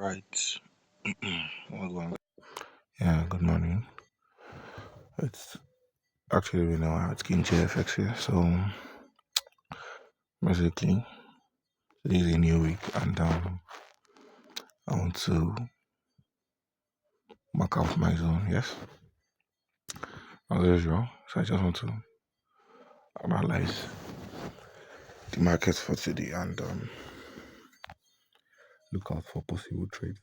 Right. What's going on? Yeah, good morning. It's actually been a while. It's King JFX here. So basically, this is a new week, and I want to mark out my zone. Yes, as usual. So I just want to analyze the market for today and look out for possible trade.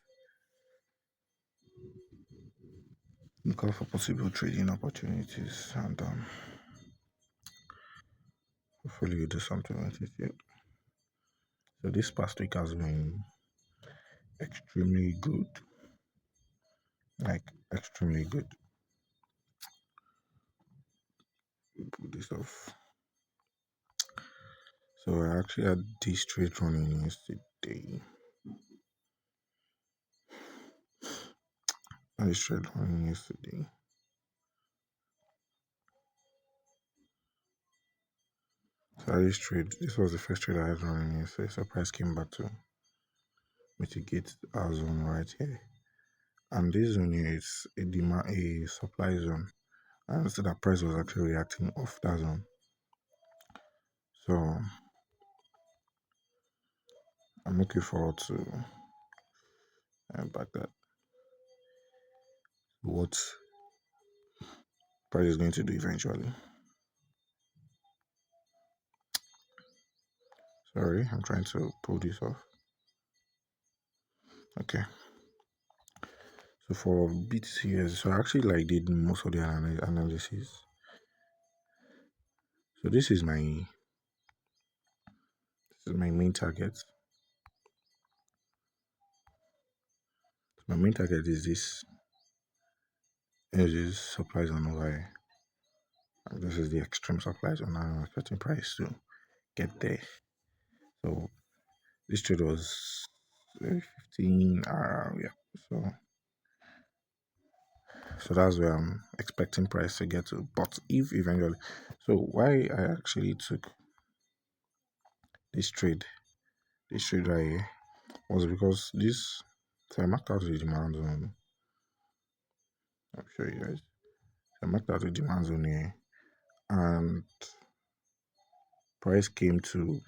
Look out for possible trading opportunities, and hopefully you do something with it. Yeah. So this past week has been extremely good, like extremely good. Put this off. So I actually had this trade running yesterday. I had this trade running yesterday. So I had this trade. This was the first trade I had running yesterday. So price came back to mitigate our zone right here. And this zone here is a demand, a supply zone. And so that price was actually reacting off that zone. So I'm looking forward to back that what price is going to do eventually. Sorry, I'm trying to pull this off. Okay. So for BTCS, so I actually like did most of the analysis. So this is my main target. My main target is this supply zone over here. And this is the extreme supply zone. I'm expecting price to get there. So this trade was 15 yeah. So that's where I'm expecting price to get to. But if eventually, so why I actually took this trade, this trade right here, was because this. So I marked out the demand zone. I'll show you guys. I marked out the demand zone here, and price came to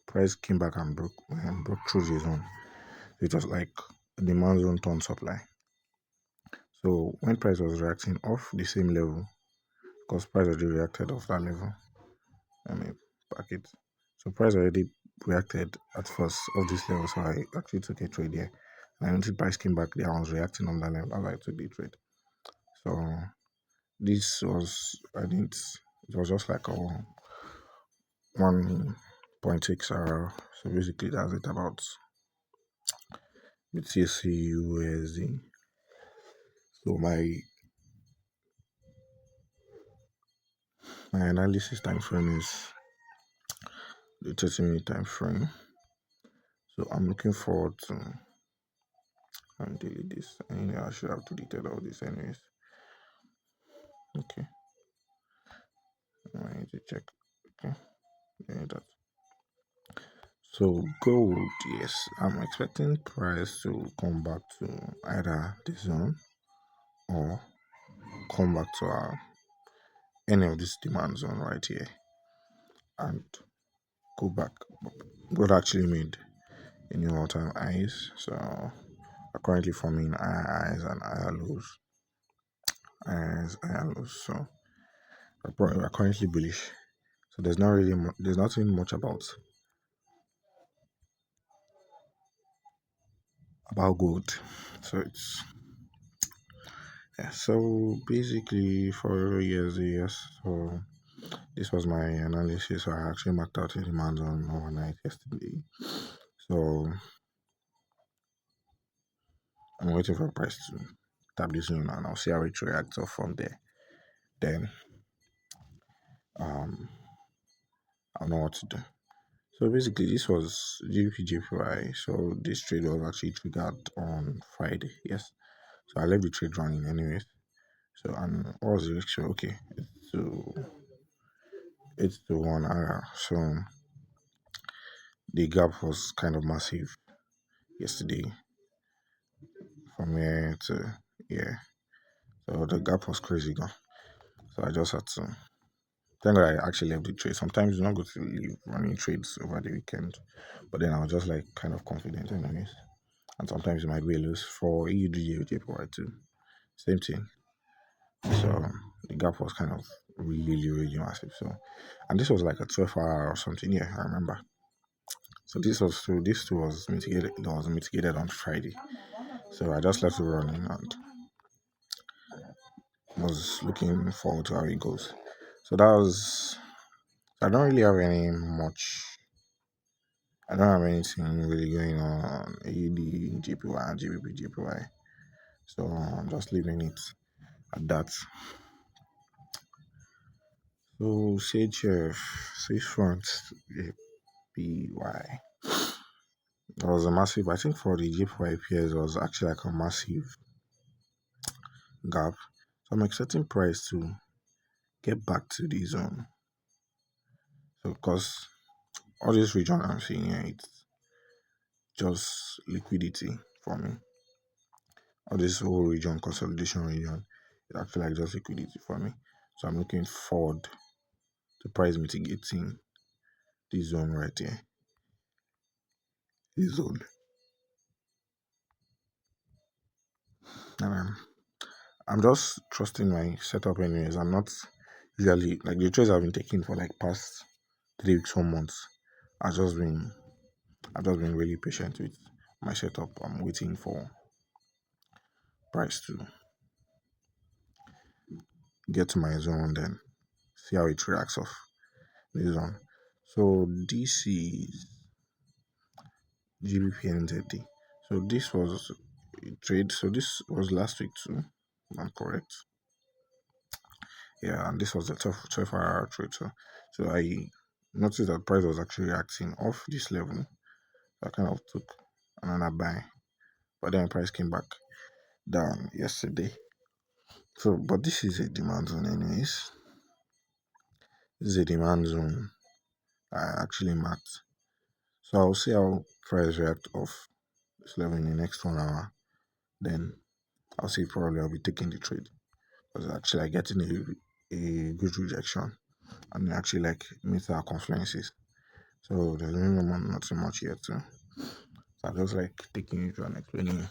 price came back and broke through the zone. It was like demand zone turn supply. So when price was reacting off the same level, because price already reacted off that level, I mean back it. So price already reacted at first of this level, so I actually took a trade here. And until price came back there, I was reacting on that level as I took the trade. So this was I didn't it was just like a 1.6 hour. So basically that's it about BTC USD. So my analysis time frame is the 30-minute time frame. So I'm looking forward to delete this. Anyway, I should have deleted all this anyways. Okay, I need to check. Okay, yeah, that. So gold, yes, I'm expecting price to come back to either this zone or come back to any of this demand zone right here and go back. Gold actually made a new all-time highs, so are currently forming highs and higher lows. Highs, higher lows. So we're currently bullish. So there's nothing much about gold. So it's yeah. So basically for years, yes. So this was my analysis. So I actually marked out the demand on overnight yesterday. So I'm waiting for price to tap this zone and I'll see how it reacts off from there. Then um I'll know what to do. So basically this was GBP So this trade was actually triggered on Friday. Yes. So I left the trade running anyways. So and what was the ratio? Okay, it's to 1 hour. So the gap was kind of massive yesterday. from here to here. So the gap was crazy gone. So I just had to thank God I actually left the trade. Sometimes you're not going to leave running trades over the weekend. But then I was just like kind of confident anyways. And sometimes it might be a lose for EUD JPY too. Same thing. So the gap was kind of really, really massive. So and this was like a 12 hour or something. Yeah, I remember. So this too was mitigated. It was mitigated on Friday. So I just left it running and was looking forward to how it goes. So that was. I don't really have any much. I don't have anything really going on AUD, JPY, GBP, JPY. So I'm just leaving it at that. So CHF, Swiss francs, JPY. There was a massive. I think for the JPY pairs was actually like a massive gap. So I'm expecting price to get back to the zone. So because all this region I'm seeing here, it's just liquidity for me. All this whole region, consolidation region, it's actually like just liquidity for me. So I'm looking forward to price mitigating this zone right here. This zone. And I'm just trusting my setup anyways. I'm not usually like the trades I've been taking for like past 3 weeks, 4 months. I've just been I've just been really patient with my setup. I'm waiting for price to get to my zone, then see how it reacts off this zone. So this is GBP NZD. So this was a trade. So this was last week too. If I'm correct. Yeah, and this was the 12 hour trade. So I noticed that price was actually reacting off this level. I kind of took another buy, but then price came back down yesterday. So, but this is a demand zone, anyways. This is a demand zone. I actually marked. So I'll see how price react off this level in the next 1 hour. Then I'll see probably I'll be taking the trade because actually I getting a good rejection and actually like meet our confluences. So there's really not so much yet. So I just like taking it and explaining.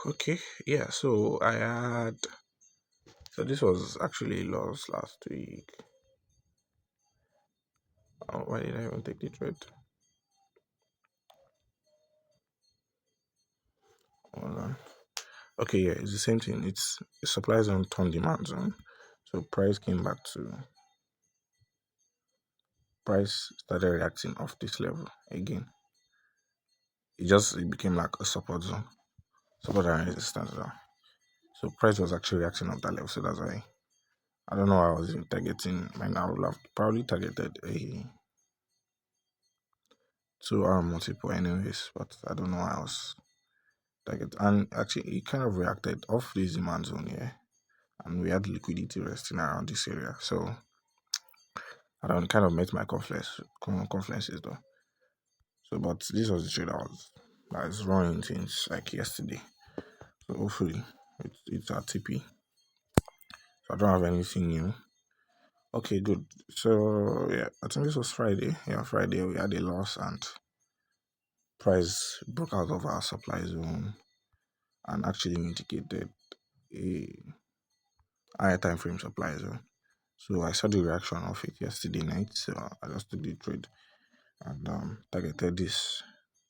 Okay, yeah. So I had. So this was actually lost last week. Oh, why did I even take the trade? Hold on. Okay, yeah, it's the same thing. It's supply zone turn demand zone. So price started reacting off this level again. It became like a support and resistance zone. So price was actually reacting off that level. So that's why I don't know why I was even targeting. I would have probably targeted a 2 hour multiple anyways, but I don't know why I was target. And actually, it kind of reacted off this demand zone here, and we had liquidity resting around this area. So I don't kind of met my confluences though. So, but this was the trade that is running since like yesterday. So hopefully it's a TP. So I don't have anything new. Okay, good. So yeah, I think this was Friday. Yeah, Friday we had a loss and price broke out of our supply zone and actually mitigated a higher time frame supply zone. So I saw the reaction of it yesterday night. So I just took the trade and targeted this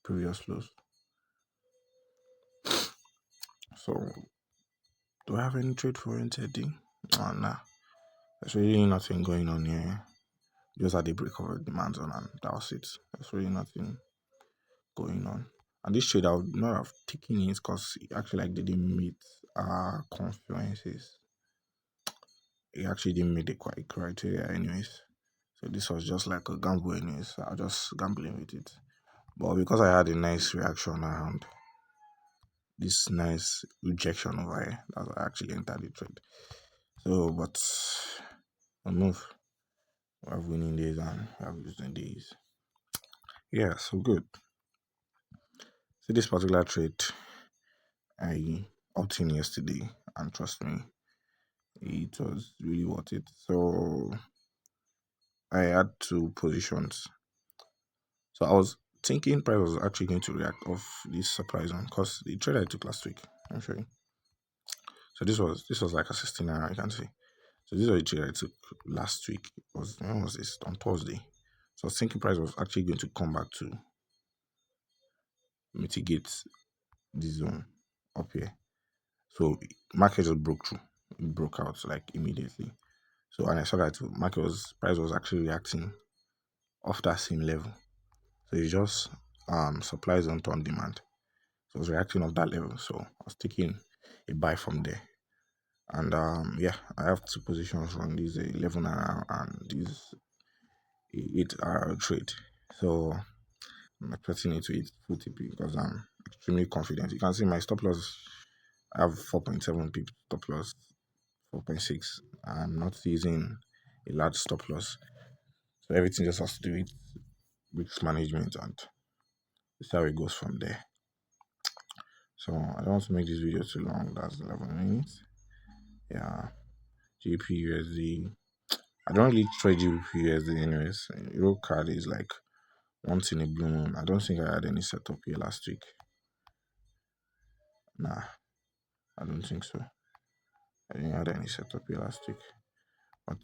previous lows. So do I have any trade for NTD? Oh, nah. There's really nothing going on here. Just had a break of a demand zone and that was it. There's really nothing going on. And this trade I would not have taken it because it actually like didn't meet our confluences. It actually didn't meet the criteria anyways. So this was just like a gamble anyways. So I was just gambling with it. But because I had a nice reaction and this nice rejection over here, that's why I actually entered the trade. So but we move. We have winning days and we have losing days. Yeah, so good. So this particular trade, I opted in yesterday, and trust me, it was really worth it. So I had two positions. So I was thinking price was actually going to react off this surprise one because the trade I took last week. I'm showing. So this was like a 16 hour, I can see. So this was a trade I took last week. It was when was this? On Thursday. So I was thinking price was actually going to come back to mitigate this zone up here. So market just broke through. It broke out like immediately. So and I saw that market was price was actually reacting off that same level. So it's just supply zone on demand. So it was reacting off that level. So I was taking a buy from there. And yeah, I have two positions on this 11 hour and this 8 hour trade. So I'm expecting it to hit full TP because I'm extremely confident. You can see my stop loss. I have 4.7 pip stop loss, 4.6. I'm not using a large stop loss. So everything just has to do with risk management and see how it goes from there. So I don't want to make this video too long. That's 11 minutes. Yeah, GPUSD. I don't really trade GPUSD anyways. Euro card is like once in a blue moon. I don't think I had any setup here last week. Nah, I don't think so. I didn't have any setup here last week. But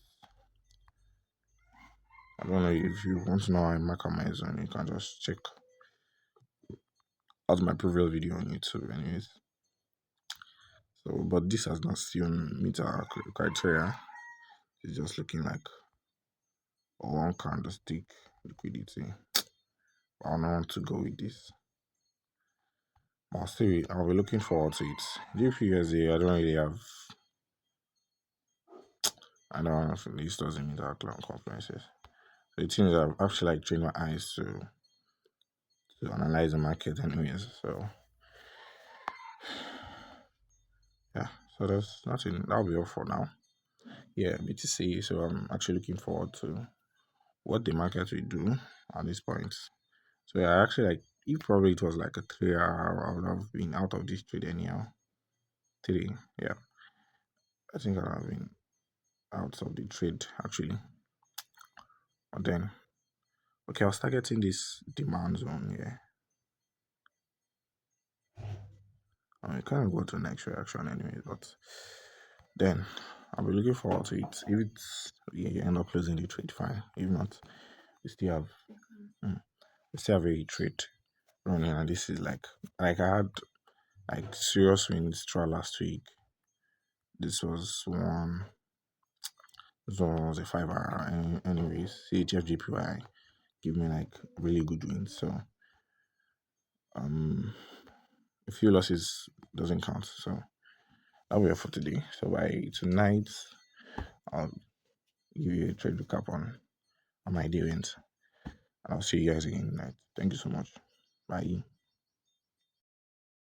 I don't know if you want to know how I mark on my zone, you can just check out my previous video on YouTube anyways. So but this has not still meet our criteria. It's just looking like one candlestick liquidity. I don't want to go with this. I'll be looking forward to it. GPUSA, I don't really have. I don't know if this doesn't meet our clown conferences. So the thing is, I've actually like trained my eyes to analyze the market, anyways. So yeah, so there's nothing. That'll be all for now. Yeah, BTC. So I'm actually looking forward to what the market will do at this point. So yeah, actually like if probably it was like a 3 hour, I would have been out of this trade anyhow. Three, yeah. I think I would have been out of the trade actually. But then okay, I was targeting this demand zone here. I mean, kind of go to next reaction anyway, but then I'll be looking forward to it. If it's yeah, you end up losing the trade, fine. If not, we still have mm, we still have a trade running, and this is like I had like serious wins throughout last week. This was one. This one was a 5 hour. Anyways, CHFGPY give me like really good wins. So um, a few losses doesn't count. So that'll be all for today. So by tonight, I'll give you a trade recap on my day wins. And I'll see you guys again tonight. Thank you so much. Bye.